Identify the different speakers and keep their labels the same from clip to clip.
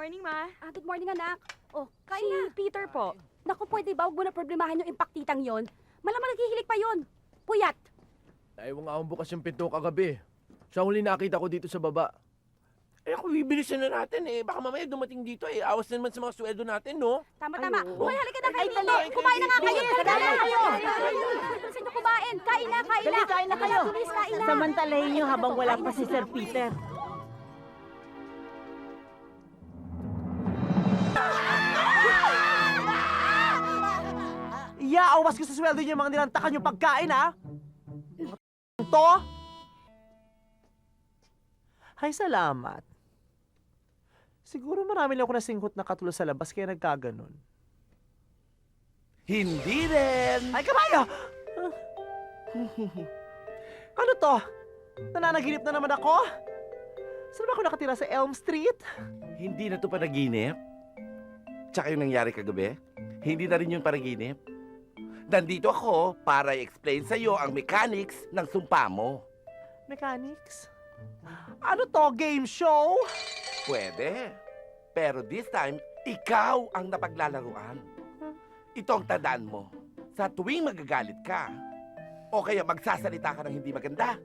Speaker 1: morning, Ma.
Speaker 2: Good morning, anak. Oh, kain
Speaker 1: Si
Speaker 2: na.
Speaker 1: Peter po.
Speaker 2: Naku, pwede ba? Huwag mo na problemahan yung impaktitang yon. Malamang naghihilig pa yon. Puyat.
Speaker 3: Naiwan nga akong bukas yung pinto kagabi. Siya huli nakita ko dito sa baba.
Speaker 4: Eh kung bibilisan na natin eh, baka mamaya dumating dito eh. Awas na naman sa mga sweldo natin, no?
Speaker 2: Tama.
Speaker 3: oo.
Speaker 2: Hoy, halika na kayo dito.
Speaker 4: dali.
Speaker 2: Kumain na nga kayo.
Speaker 4: Bilis,
Speaker 2: Halika na
Speaker 4: dali.
Speaker 2: kayo. Bilisan niyo kumain. Kain na.
Speaker 5: Dali, kain na kayo.
Speaker 2: Bilis, kain na.
Speaker 5: Samantalahin nyo habang wala pa si Sir Peter.
Speaker 6: Iaawas ko sa sweldo niyo mga nilantakan yung pagkain, ha? To? Ay, salamat. Siguro marami lang ako nasinghot na katulo sa labas kaya nagkaganon.
Speaker 4: Hindi rin!
Speaker 6: Ay, kabayo! Ano to? Nananaginip na naman ako? Saan ba ako nakatira sa Elm Street?
Speaker 4: Hindi na to panaginip? Tsaka yung nangyari kagabi? Hindi na rin yung panaginip? Nandito ako para i-explain sa'yo ang mechanics ng sumpa mo.
Speaker 6: Mechanics? Ano to? Game show?
Speaker 4: Pwede. Pero this time, ikaw ang napaglalaruan. Ito ang tandaan mo. Sa tuwing magagalit ka, o kaya magsasalita ka ng hindi maganda,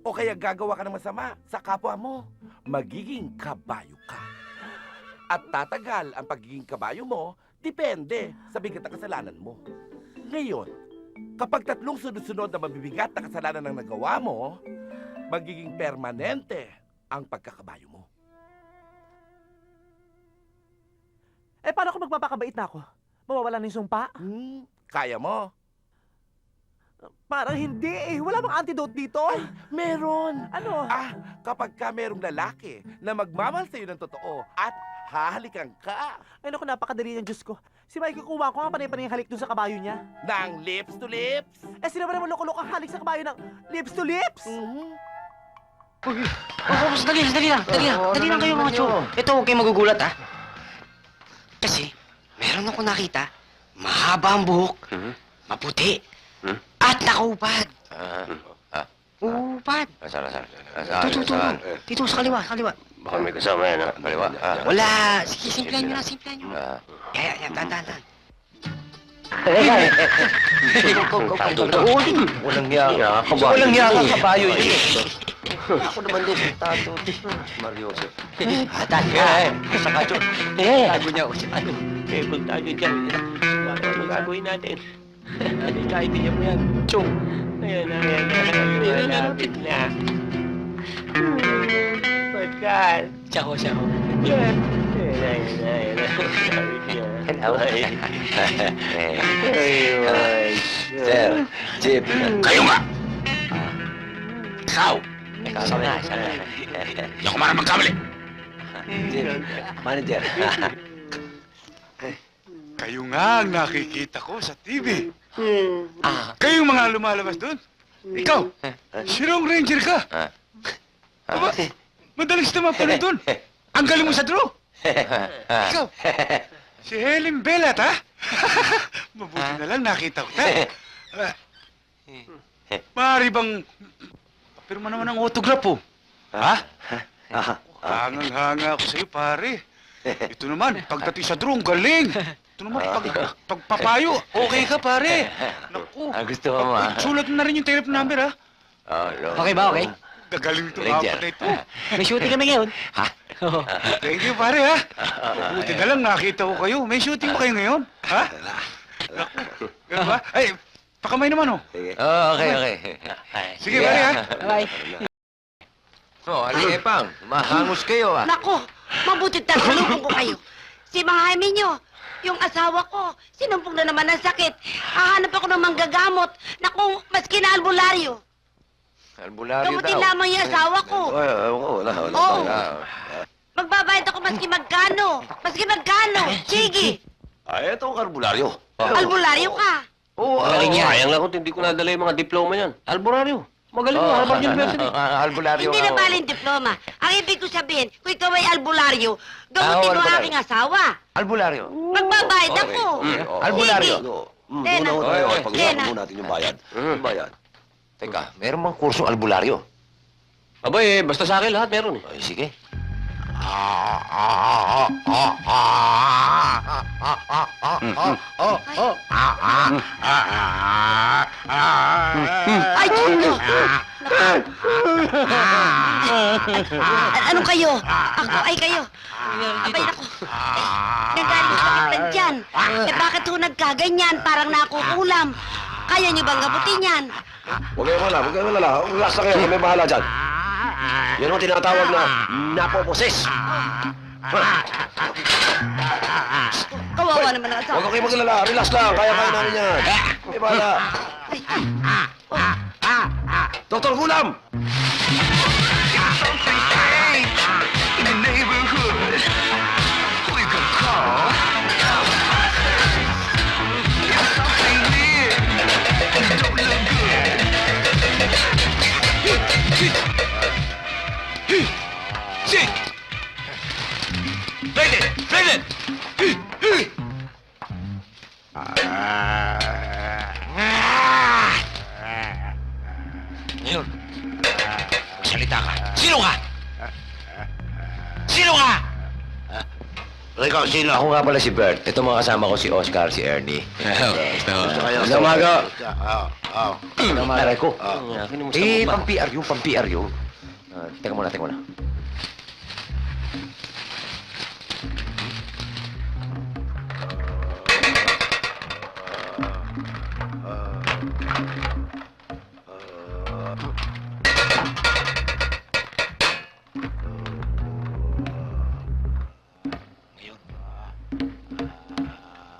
Speaker 4: o kaya gagawa ka ng masama sa kapwa mo, magiging kabayo ka. At tatagal ang pagiging kabayo mo, depende sa bigat ng kasalanan mo. Ngayon, kapag 3 sunod-sunod na mabibigat na kasalanan ang nagawa mo, magiging permanente ang pagkakabayo mo.
Speaker 6: Eh, paano kung magpapakabait na ako? Mawawala na yung sumpa?
Speaker 4: Kaya mo?
Speaker 6: Parang hindi eh. Wala bang antidote dito?
Speaker 4: Meron!
Speaker 6: Ano?
Speaker 4: Kapag ka merong lalaki na magmamahal sa'yo ng totoo at hahalikan ka
Speaker 6: Ay, naku, napakadali ng Diyos ko. Si Mike kukuha ko nga panay-panay halik dun sa kabayo niya.
Speaker 4: ng lips to lips,
Speaker 6: Eh, sino ba naman loko-loko halik sa kabayo ng lips to lips?
Speaker 7: Dali lang kayo mga chok. Ito, huwag kayong magugulat, ha? Kasi, meron ako nakita, mahaba ang buhok, maputi, at nakaupad. Upad.
Speaker 8: Saan?
Speaker 7: Dito, sa kaliwa.
Speaker 8: Baka may kasama yan, ha? Kaliwa.
Speaker 7: Wala. Sige, simplahan nyo na. Yan, tandaan.
Speaker 8: Walang hiya ka.
Speaker 7: Walang hiya ka, kabayo
Speaker 8: yun. Ako naman din, tato. Mario Joseph.
Speaker 7: Sa kacho. Tago niya ako si ano.
Speaker 8: Kung tayo dyan, ano gagawin natin? Kaibigan mo yan. Chong. Ayan. Malapit na. Pagkat.
Speaker 7: Siya.
Speaker 8: Yan. Hello. Sir, Chip.
Speaker 7: Kayo nga! Ikaw!
Speaker 8: Ikaw na.
Speaker 7: Hindi ako marang magkamali.
Speaker 8: Chip, manager.
Speaker 9: Kayo nga ang nakikita ko sa TV. Kayong mga lumalabas doon. Ikaw, Sirong Ranger ka. Aba, madaling stumapanood doon. Ang galing mo sa draw. Ikaw, si Helen Bellat, ha? Mabuti na lang nakita ko tayo. Maaari bang... Pirma naman ang autograph, oh. Ha? Hangang-hanga ako sa'yo, pare. Ito naman, pagdating sa draw, ang galing. Ito naman, pagpapayo, okay ka, pare. Naku.
Speaker 8: Gusto mo, ha?
Speaker 9: Sulat mo na rin yung telephone number, ha?
Speaker 7: Okay ba, okay?
Speaker 9: Gagaling ito,
Speaker 8: Ranger.
Speaker 9: apat na ito.
Speaker 7: May shooting kami ngayon.
Speaker 8: Ha?
Speaker 9: Thank you, pare, ha? Buti na lang nakita ko kayo. May shooting ba kayo ngayon? Ha? Naku. Ganun ba? Ay, pakamay naman, oh.
Speaker 8: Okay.
Speaker 9: Sige, pare, ha?
Speaker 7: Bye.
Speaker 8: Halika, Pang. Mahangos kayo, ha?
Speaker 10: Nako, mabuti tatanungin ko kayo. Si Mang Jaime nyo, yung asawa ko, sinumpong na naman ng sakit. Hahanap ako ng manggagamot. Naku, maski na albularyo.
Speaker 8: Albularyo
Speaker 10: Gamutin
Speaker 8: daw.
Speaker 10: lamang yung asawa ko.
Speaker 8: Wala.
Speaker 10: Oo. Magbabayad ako maski magkano. Sige,
Speaker 8: Ay, ito ang albularyo.
Speaker 10: albularyo ka.
Speaker 8: Magaling yan. Sayang lang kung hindi ko nadala yung mga diploma niyan. Albularyo. Magaling mo, Harvard University. Albularyo.
Speaker 10: Hindi na baling diploma. Ang ibig ko sabihin, kung ikaw ay albularyo, gamutin mo
Speaker 8: albularyo.
Speaker 10: aking asawa.
Speaker 8: Albularyo.
Speaker 10: Magbabayad ako.
Speaker 8: Albularyo.
Speaker 10: Tena.
Speaker 8: Pag-usapan muna natin yung bayad. Bayad. Teka, meron bang kursong albularyo? Abay, basta sa akin lahat meron eh. Ay, sige.
Speaker 10: Ay, Chulo! Ano kayo? Ako ay kayo. Abay, naku. Nagaling sa kitlan dyan. Bakit ho nagkaganyan? Parang nakukulam. Kaya niyo bang gabutin yan?
Speaker 8: Huwag kayong wala, huwag kayong wala. Relax na kayo, kami bahala dyan. Yan ang tinatawag na napoposes.
Speaker 10: Kawawa naman ang asawa.
Speaker 8: Huwag kayong maglala, relax lang. Kaya-kaya namin yan. Kami bahala. Doktor Gulam!
Speaker 7: Ngayon, magsalita ka. Sino ka? Sino ka?
Speaker 8: Ikaw, sino? Ako nga pala si Bert. Ito mga kasama ko si Oscar, si Ernie. Magandang umaga. Aray ko. Pang-PR yung, pang-PR yung. Teka muna, teka muna.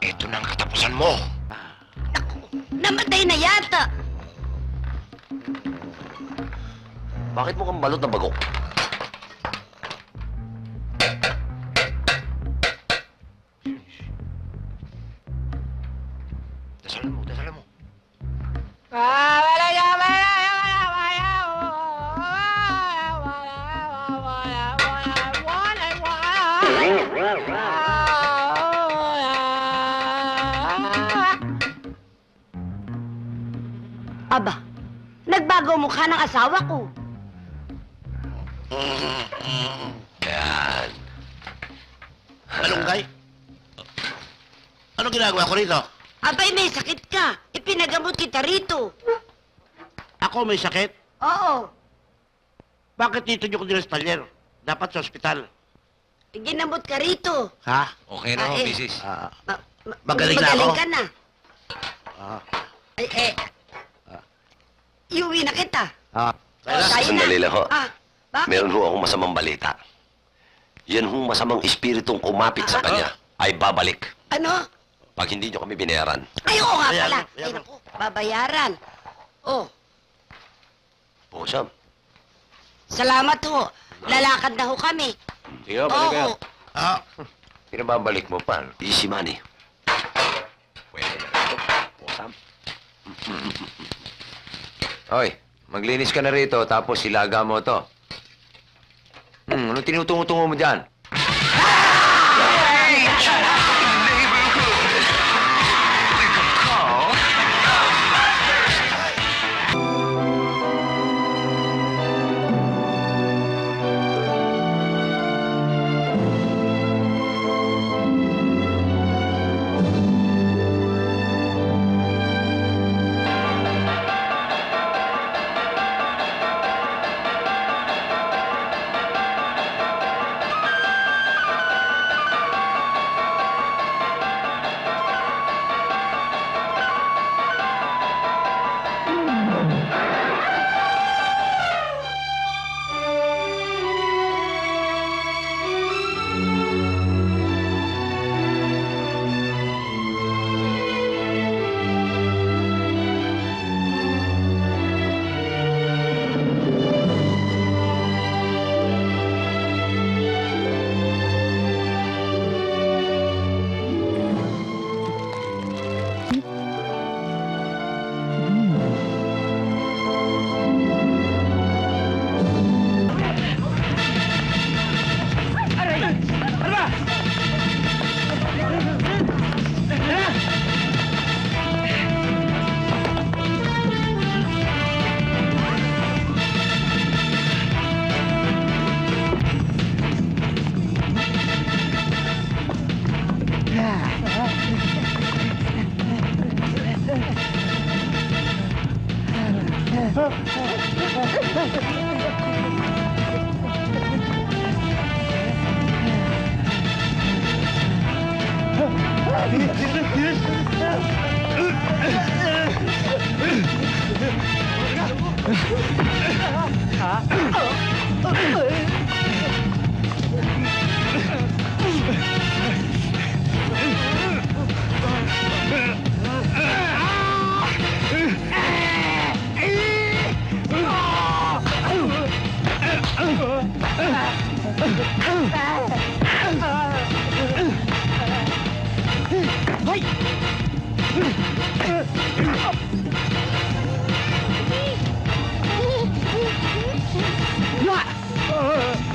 Speaker 7: Ito na ang katapusan mo.
Speaker 10: Namatay na yata.
Speaker 8: Bakit mo kang balot na bagok?
Speaker 7: Dasalan mo, dasalan mo.
Speaker 10: Aba, nagbago ang mukha ng asawa ko.
Speaker 8: Yan.
Speaker 1: Malunggay? Ano ginagawa ko rito?
Speaker 10: Abay, may sakit ka. Ipinagamot kita rito.
Speaker 1: Ako may sakit?
Speaker 10: Oo.
Speaker 1: Bakit dito nyo ko dinespalyer? Dapat sa ospital.
Speaker 10: Ginamot ka rito.
Speaker 1: Ha?
Speaker 7: Okay na ho,
Speaker 10: eh.
Speaker 7: misis.
Speaker 1: Magaling na ako?
Speaker 10: Magaling ka na.
Speaker 1: Ah.
Speaker 10: Iuwi na kita.
Speaker 1: Kaya na?
Speaker 10: Tayo
Speaker 8: Sandali lang ho.
Speaker 10: Bakit?
Speaker 8: Meron ho akong masamang balita. Yan hong masamang espiritong kumapit sa kanya ay babalik
Speaker 10: Ano?
Speaker 8: pag hindi nyo kami binayaran.
Speaker 10: Ay, oo nga
Speaker 1: Bayaran,
Speaker 10: pala. Ay,
Speaker 1: bayaran.
Speaker 10: naku, babayaran. Oh,
Speaker 8: Oo, Sam.
Speaker 10: salamat ho. Lalakad na ho kami.
Speaker 8: Sige, balik kayo.
Speaker 10: Oo.
Speaker 1: Ah,
Speaker 8: Pinababalik mo pa. Easy money. Pwede na ito. Oo, Sam. Hoy, maglinis ka na rito tapos ilaga mo to. Ano tinutungo-tungo mo dyan?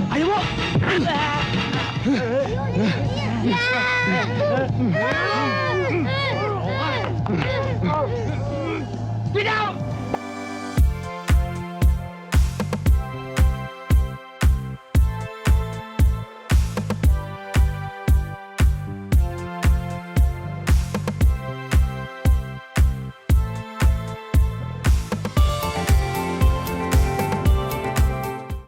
Speaker 6: Ayaw mo!
Speaker 10: Bitaw!